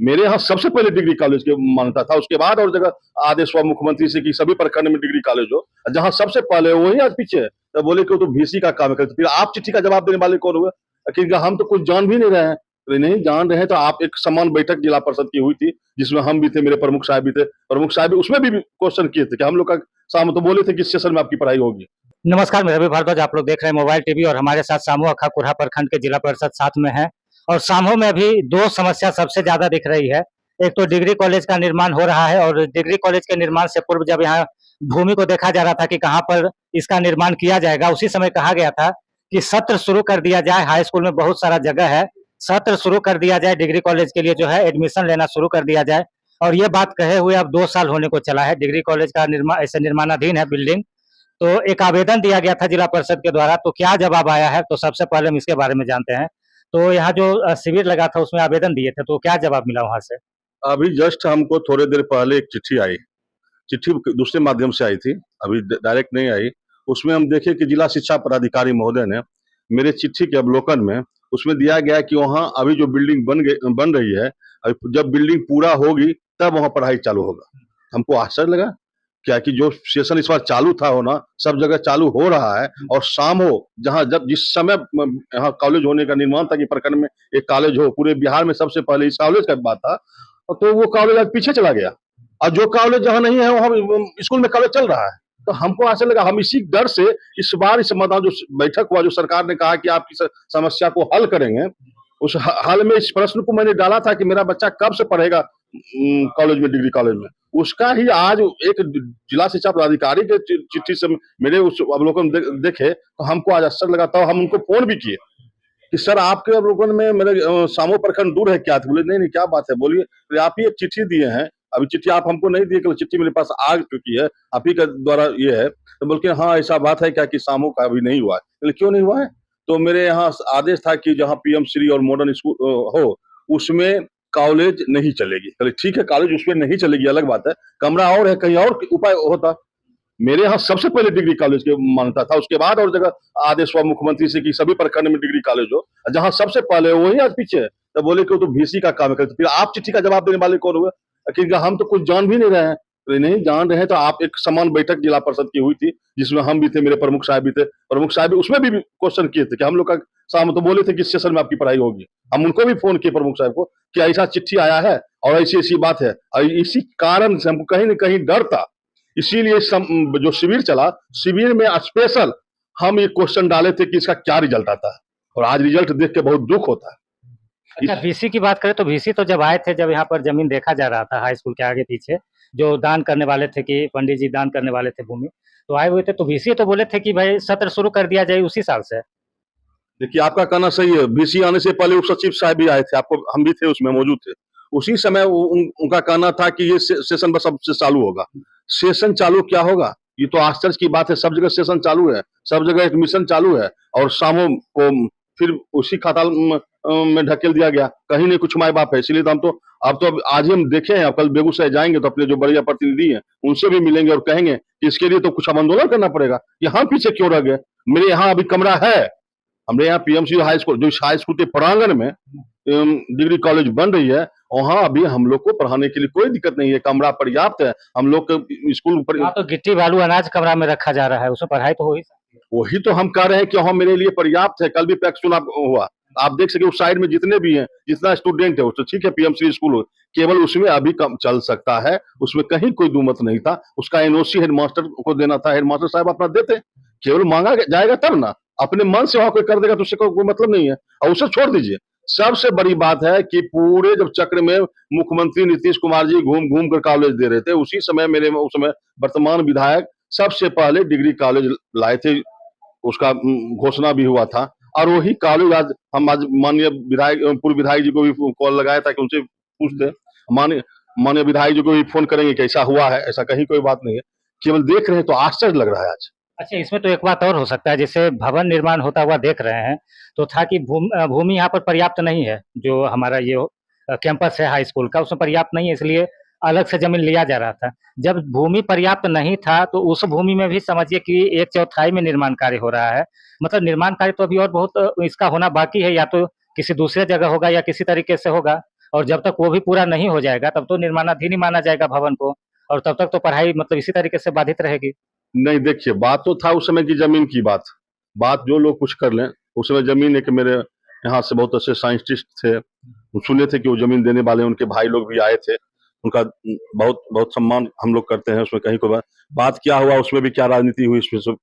मेरे यहाँ सबसे पहले डिग्री कॉलेज की मान्यता था, उसके बाद और जगह आदेश हुआ मुख्यमंत्री से कि सभी प्रखंड में डिग्री कॉलेज हो। जहाँ सबसे पहले वही आज पीछे है। तो बोले कि वो तो वीसी का काम है, फिर आप चिट्ठी का जवाब देने वाले कौन हुए? क्योंकि हम तो कुछ जान भी नहीं रहे हैं। तो नहीं जान रहे हैं तो आप एक समान बैठक जिला परिषद की हुई थी, जिसमें हम भी थे, मेरे प्रमुख साहब भी थे। प्रमुख साहब भी उसमें भी क्वेश्चन किए थे कि हम लोग का शाम तो बोले थे कि इस सेशन में आपकी पढ़ाई होगी। नमस्कार, मैं रवि भारद्वाज। आप लोग देख रहे हैं मोबाइल टीवी और हमारे साथ सामू अखा कुरहा प्रखंड के जिला परिषद साथ में है। और सामू में भी दो समस्या सबसे ज्यादा दिख रही है। एक तो डिग्री कॉलेज का निर्माण हो रहा है और डिग्री कॉलेज के निर्माण से पूर्व जब यहाँ भूमि को देखा जा रहा था कि कहाँ पर इसका निर्माण किया जाएगा, उसी समय कहा गया था कि सत्र शुरू कर दिया जाए। हाई स्कूल में बहुत सारा जगह है, सत्र शुरू कर दिया जाए, डिग्री कॉलेज के लिए जो है एडमिशन लेना शुरू कर दिया जाए। और ये बात कहे हुए अब 2 साल होने को चला है। डिग्री कॉलेज का निर्माण ऐसे निर्माणाधीन है बिल्डिंग। तो एक आवेदन दिया गया था जिला परिषद के द्वारा, तो क्या जवाब आया है, तो सबसे पहले हम इसके बारे में जानते हैं। तो यहाँ जो शिविर लगा था उसमें आवेदन दिए थे, तो क्या जवाब मिला वहां से? अभी जस्ट हमको थोड़ी देर पहले एक चिट्ठी आई। चिट्ठी दूसरे माध्यम से आई थी, अभी डायरेक्ट नहीं आई। उसमें हम देखे कि जिला शिक्षा पदाधिकारी महोदय ने मेरे चिट्ठी के अवलोकन में उसमें दिया गया कि वहाँ अभी जो बिल्डिंग बन रही है, जब बिल्डिंग पूरा होगी तब वहाँ पढ़ाई चालू होगा। हमको आश्चर्य लगा, क्या कि जो सेशन इस बार चालू था होना, सब जगह चालू हो रहा है। और शाम हो, जहाँ जब जिस समय यहाँ कॉलेज होने का निर्माण था कि प्रखंड में एक कॉलेज हो, पूरे बिहार में सबसे पहले इस कॉलेज का बात था, तो वो कॉलेज आज पीछे चला गया। और जो कॉलेज जहाँ नहीं है वहाँ स्कूल में कॉलेज चल रहा है। तो हमको ऐसा लगा, हम इसी डर से इस बार इस मतलब जो बैठक हुआ, जो सरकार ने कहा कि आप इस समस्या को हल करेंगे, उस हल में इस प्रश्न को मैंने डाला था कि मेरा बच्चा कब से पढ़ेगा कॉलेज में, डिग्री कॉलेज में। उसका ही आज एक जिला शिक्षा पदाधिकारी के चिट्ठी से मेरे उस अवलोकन देखे तो हमको आज आश्चर्य लगा। तो हम उनको फोन भी किए कि सर आपके अवलोकन में मेरे सामो प्रखंड दूर है क्या? तो बोले नहीं नहीं, क्या बात है, बोलिए। तो आप ही एक चिट्ठी दिए हैं, अभी चिट्ठी आप हमको नहीं दिए, कल चिट्ठी मेरे पास आ चुकी है, आप ही का द्वारा ये है। तो बोल के हाँ ऐसा बात है क्या कि सामो का अभी नहीं हुआ है? बोले क्यों नहीं हुआ है? तो मेरे यहाँ आदेश था कि जहाँ पीएम श्री और मॉडर्न स्कूल हो, उसमें कॉलेज नहीं चलेगी। चलिए ठीक है, कॉलेज उसमें नहीं चलेगी अलग बात है, कमरा और है, कहीं और उपाय होता। मेरे यहाँ सबसे पहले डिग्री कॉलेज की मान्यता था, उसके बाद और जगह आदेश हुआ मुख्यमंत्री से कि सभी प्रखंड में डिग्री कॉलेज हो। जहाँ सबसे पहले वही आज पीछे है। तो बोले कि वो तो वीसी का काम है, फिर आप चिट्ठी का जवाब देने वाले कौन हुए? क्योंकि हम तो कुछ जान भी नहीं रहे हैं। तो नहीं जान रहे हैं तो आप एक समान बैठक जिला परिषद की हुई थी, जिसमें हम भी थे, मेरे प्रमुख साहब भी थे। प्रमुख साहब भी उसमें भी क्वेश्चन किए थे कि हम लोग का शाम तो बोले थे कि इस सेशन में आपकी पढ़ाई होगी। हम उनको भी फोन किए प्रमुख साहब को कि ऐसा चिट्ठी आया है और ऐसी ऐसी बात है, और इसी कारण से हमको कहीं ना कहीं डर था। इसीलिए जो शिविर चला, शिविर में स्पेशल हम ये क्वेश्चन डाले थे कि इसका क्या रिजल्ट आता है, और आज रिजल्ट देख के बहुत दुख होता है। अच्छा, वीसी की बात करें तो वीसी तो जब आए थे, जब यहाँ पर जमीन देखा जा रहा था हाई स्कूल के आगे पीछे, जो दान करने वाले थे कि पंडित जी दान करने वाले थे भूमि, तो आए हुए थे, तो वीसी तो बोले थे कि भाई सत्र शुरू कर दिया जाए उसी साल से। देखिए आपका कहना सही है, बीसी आने से पहले उप सचिव साहब भी आए थे, आपको हम भी थे, उसमें मौजूद थे। उसी समय उनका कहना था कि ये सेशन बस अब से चालू होगा। सेशन चालू क्या होगा? ये तो आश्चर्य की बात है, सब जगह सेशन चालू है, सब जगह एडमिशन चालू है, और सामो को फिर उसी खाता में ढकेल दिया गया। कहीं नहीं कुछ माए बाप है। इसलिए तो हम तो अब तो आज ही हम देखे हैं, कल बेगूसराय जाएंगे तो अपने जो बड़े प्रतिनिधि हैं उनसे भी मिलेंगे और कहेंगे कि इसके लिए तो कुछ आंदोलन करना पड़ेगा। यहाँ पीछे क्यों रह गए? मेरे यहाँ अभी कमरा है, हमरे यहाँ पीएमसी हाई स्कूल, जो हाई स्कूल के प्रांगण में डिग्री कॉलेज बन रही है, वहाँ अभी हम लोग को पढ़ाने के लिए कोई दिक्कत नहीं है, कमरा पर्याप्त है। हम लोग के स्कूल पर हाँ, तो गिट्टी बालू अनाज कमरा में रखा जा रहा है, उसमें पढ़ाई तो हो ही सकती है। वही तो हम कह रहे हैं कि वहाँ मेरे लिए पर्याप्त है। कल भी पैक्स चुनाव हुआ, आप देख सके उस साइड में जितने भी हैं, जितना स्टूडेंट है, तो ठीक है पीएमसी स्कूल हो, केवल उसमें अभी कम चल सकता है, उसमें कहीं कोई दुमत नहीं था। उसका एनओसी हेडमास्टर को देना था, हेडमास्टर साहब अपना देते, केवल मांगा जाएगा तब ना। अपने मन से वहां कोई कर देगा तो उससे कोई मतलब नहीं है, और उसे छोड़ दीजिए। सबसे बड़ी बात है कि पूरे जब चक्र में मुख्यमंत्री नीतीश कुमार जी घूम घूम कर कॉलेज दे रहे थे, उसी समय मेरे उस समय वर्तमान विधायक सबसे पहले डिग्री कॉलेज लाए थे, उसका घोषणा भी हुआ था। और वही कॉलेज आज हम आज माननीय विधायक पूर्व विधायक जी को भी कॉल लगाया था कि उनसे पूछते। माननीय माननीय विधायक जी को भी फोन करेंगे कि ऐसा हुआ है, ऐसा कहीं कोई बात नहीं है, केवल देख रहे हैं तो आश्चर्य लग रहा है आज। अच्छा, इसमें तो एक बात और हो सकता है, जैसे भवन निर्माण होता हुआ देख रहे हैं, तो था कि भूमि यहाँ पर पर्याप्त नहीं है। जो हमारा ये कैंपस है हाई स्कूल का, उसमें पर्याप्त नहीं है, इसलिए अलग से जमीन लिया जा रहा था। जब भूमि पर्याप्त नहीं था तो उस भूमि में भी समझिए कि 1/4 में निर्माण कार्य हो रहा है। मतलब निर्माण कार्य तो अभी और बहुत इसका होना बाकी है, या तो किसी दूसरे जगह होगा या किसी तरीके से होगा। और जब तक वो भी पूरा नहीं हो जाएगा तब तो निर्माणाधीन ही माना जाएगा भवन को, और तब तक तो पढ़ाई मतलब इसी तरीके से बाधित रहेगी। नहीं, देखिए, बात तो था उस समय की जमीन की बात जो लोग कुछ कर लें। उस समय जमीन, एक मेरे यहाँ से बहुत अच्छे साइंटिस्ट थे, सुने थे कि वो जमीन देने वाले, उनके भाई लोग भी आए थे। उनका बहुत बहुत सम्मान हम लोग करते हैं, उसमें कहीं कोई बात क्या हुआ, उसमें भी क्या राजनीति हुई, इसमें सब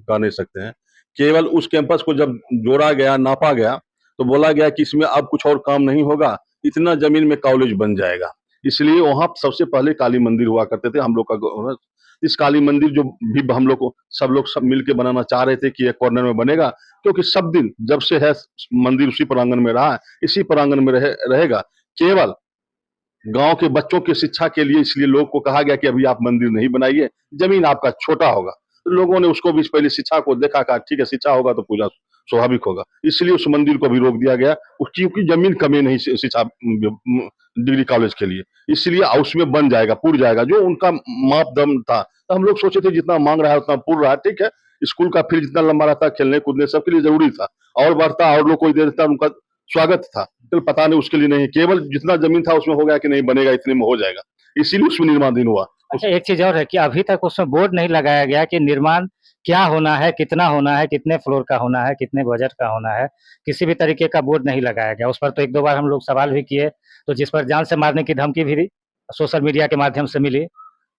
कह नहीं सकते हैं। केवल उस कैंपस को जब जोड़ा गया, नापा गया, तो बोला गया कि इसमें अब कुछ और काम नहीं होगा, इतना जमीन में कॉलेज बन जाएगा। इसलिए वहां सबसे पहले काली मंदिर हुआ करते थे हम लोग का। इस काली मंदिर जो भी हम लोग को सब मिल के बनाना चाह रहे थे कि एक कॉर्नर में बनेगा, क्योंकि सब दिन जब से है मंदिर उसी प्रांगण में रहा है, इसी प्रांगण में रहेगा। केवल गांव के बच्चों की शिक्षा के लिए इसलिए लोग को कहा गया कि अभी आप मंदिर नहीं बनाइए, जमीन आपका छोटा होगा। तो लोगों ने उसको भी पहले शिक्षा को देखा, कहा ठीक है, शिक्षा होगा तो पूजा स्वाभाविक होगा, इसलिए उस मंदिर को भी रोक दिया गया। क्योंकि जमीन कमी नहीं शिक्षा डिग्री कॉलेज के लिए, इसलिए उसमें बन जाएगा, पूर जाएगा, जो उनका मापदंड था। तो हम लोग सोचे थे जितना मांग रहा है उतना पूर रहा है, ठीक है। स्कूल का फील्ड जितना लंबा रहता, खेलने कूदने सबके लिए जरूरी था, और बढ़ता और लोग कोई दे देता, उनका स्वागत था। चल, पता नहीं उसके लिए नहीं, केवल जितना जमीन था उसमें हो गया कि नहीं बनेगा, इतने में हो जाएगा, इसीलिए उसमें निर्माणाधीन हुआ। अच्छा, एक चीज़ और है कि अभी तक उसमें बोर्ड नहीं लगाया गया कि निर्माण क्या होना है, कितना होना है, कितने फ्लोर का होना है, कितने बजट का होना है, किसी भी तरीके का बोर्ड नहीं लगाया गया। उस पर तो 1-2 बार हम लोग सवाल भी किए, तो जिस पर जान से मारने की धमकी भी सोशल मीडिया के माध्यम से मिली,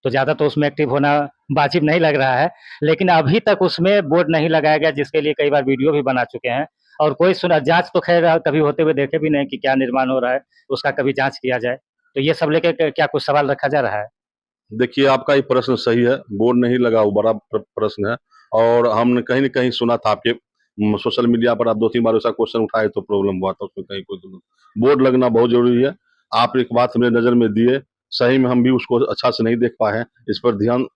तो ज़्यादा तो उसमें एक्टिव होना वाजिब नहीं लग रहा है। लेकिन अभी तक उसमें बोर्ड नहीं लगाया गया, जिसके लिए कई बार वीडियो भी बना चुके हैं, और कोई जाँच तो खैर कभी होते हुए देखे भी नहीं कि क्या निर्माण हो रहा है, उसका कभी जाँच किया जाए। तो ये सब लेके क्या कुछ सवाल रखा जा रहा है? देखिए, आपका ये प्रश्न सही है, बोर्ड नहीं लगा वो बड़ा प्रश्न है। और हमने कहीं न कहीं सुना था आपके सोशल मीडिया पर, आप 2-3 बार ऐसा क्वेश्चन उठाए तो प्रॉब्लम हुआ था उसमें, कहीं कोई बोर्ड लगना बहुत ज़रूरी है। आप एक बात मेरे नज़र में दिए, सही में हम भी उसको अच्छा से नहीं देख पाए हैं, इस पर ध्यान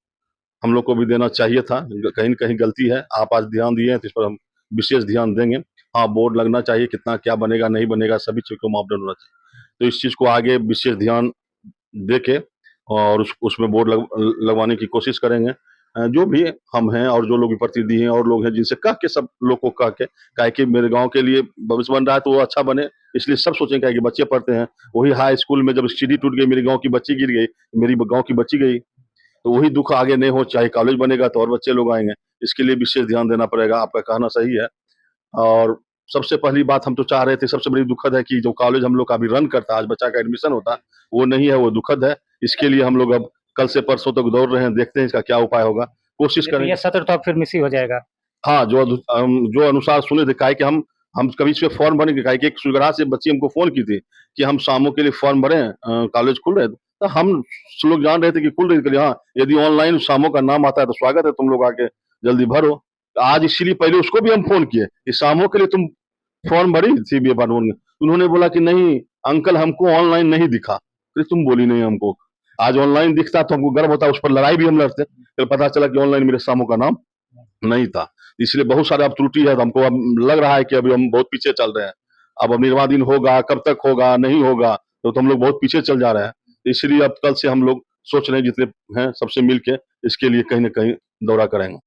हम लोग को भी देना चाहिए था, कहीं न कहीं गलती है। आप आज ध्यान दिए हैं तो इस पर हम विशेष ध्यान देंगे। हाँ, बोर्ड लगना चाहिए, कितना क्या बनेगा, नहीं बनेगा, सभी चीज़ को मापदंड होना चाहिए। तो इस चीज़ को आगे विशेष ध्यान देके और उसमें बोर्ड लगवाने की कोशिश करेंगे। जो भी हम हैं और जो लोग भी प्रतिनिधि हैं और लोग हैं, जिनसे कह के, सब लोग को कह के, काहे कि मेरे गाँव के लिए भविष्य बन रहा है तो वो अच्छा बने, इसलिए सब सोचें, काहे कि बच्चे पढ़ते हैं। वही हाई स्कूल में जब सीढ़ी टूट गई, मेरे गाँव की बच्ची गिर गई, मेरी गाँव की बच्ची गई, तो वही दुःख आगे नहीं हो, चाहे कॉलेज बनेगा तो और बच्चे लोग आएँगे। इसके लिए विशेष ध्यान देना पड़ेगा, आपका कहना सही है। और सबसे पहली बात हम तो चाह रहे थे, सबसे बड़ी दुखद है कि जो कॉलेज हम लोग का अभी रन करता है, आज बच्चा का एडमिशन होता है, वो नहीं है, वो दुखद है। इसके लिए हम लोग अब कल से परसों तक दौड़ रहे हैं, देखते हैं इसका क्या उपाय होगा, कोशिश ये तो करेंगे। ये सत्र तो अब फिर मिस ही हो जाएगा। हाँ, जो अनुसार सुने थे, काहे कि हम कभी इसमें फॉर्म भरेंगे, काहे कि एक सुगरा से बच्ची हमको फ़ोन की थी कि हम शामों के लिए फॉर्म भरें, कॉलेज खुल रहे हैं। तो हम लोग जान रहे थे कि खुल रही है, हाँ, यदि ऑनलाइन शामों का नाम आता है तो स्वागत है, तुम लोग आके जल्दी भरो। तो आज इसीलिए पहले उसको भी हम फ़ोन किए कि शामों के लिए तुम फॉर्म भरी थी बीए पार्ट 1 में? उन्होंने बोला कि नहीं अंकल, हमको ऑनलाइन नहीं दिखा। फिर तुम बोली नहीं हमको। आज ऑनलाइन दिखता तो हमको गर्व होता, उस पर लड़ाई भी हम लड़ते। फिर पता चला कि ऑनलाइन मेरे सामू का नाम नहीं था। इसलिए बहुत सारा अब त्रुटि है, तो हमको अब लग रहा है कि अभी हम बहुत पीछे चल रहे हैं। अब निर्वाचन होगा, कब तक होगा, नहीं होगा, तो हम लोग बहुत पीछे चल जा रहे हैं। इसलिए अब कल से हम लोग सोच रहे हैं, जितने हैं सबसे मिल के इसके लिए कहीं न कहीं दौरा करेंगे।